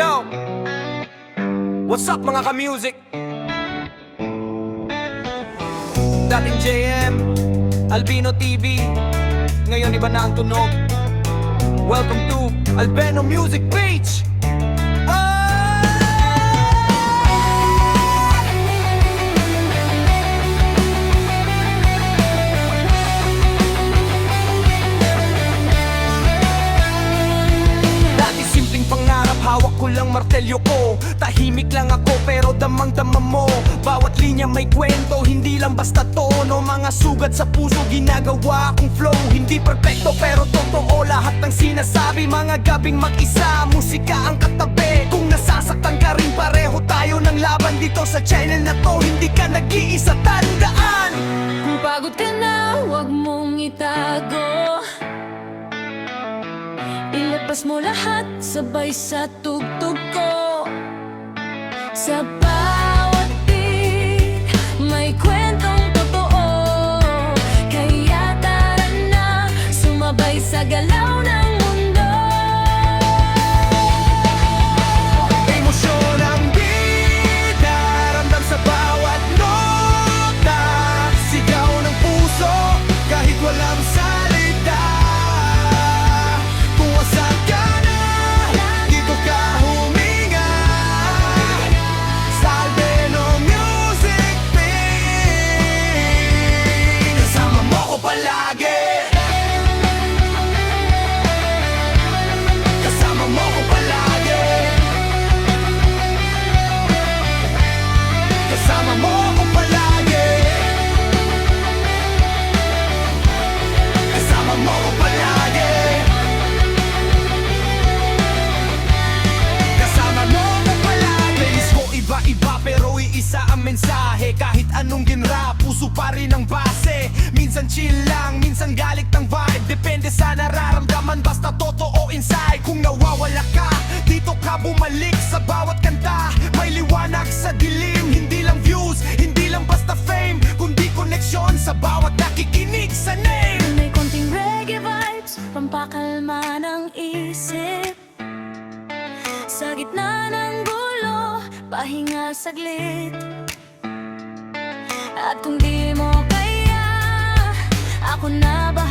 Yo! What's up mga ka-music? Dating JM, Albino TV, ngayon iba na ang tunog. Welcome to Albino Music Page! Hawak ko lang martelyo ko, tahimik lang ako pero damang-dama mo. Bawat linya may kwento, hindi lang basta tono. Mga sugat sa puso, ginagawa akong flow. Hindi perfecto pero totoo lahat ng sinasabi. Mga gabing mag-isa, musika ang katabi. Kung nasasaktan ka rin, pareho tayo ng laban dito sa channel na to. Hindi ka nag-iisa, tandaan. Kung pagod ka na, huwag mong itago. Ilabas mo lahat, sabay sa tugtog ko. Sa bawat beat, may kwentong totoo. Kaya tara na, sumabay sa galaw ng mundo. Emosyon ang bida, ramdam sa bawat nota. Sigaw ng puso, kahit walang salita. Mensahe, kahit anong ginrap, puso pa rin ang base. Minsan chill lang, minsan galit ng vibe. Depende sa nararamdaman, basta totoo inside. Kung nawawala ka, dito ka bumalik sa bawat kanta. May liwanag sa dilim, hindi lang views, hindi lang basta fame, kundi koneksyon sa bawat nakikinig sa name. May konting reggae vibes, pampakalma ng isip. Sa gitna ng gulo, pahinga saglit. At kung di mo kaya, ako na bahala.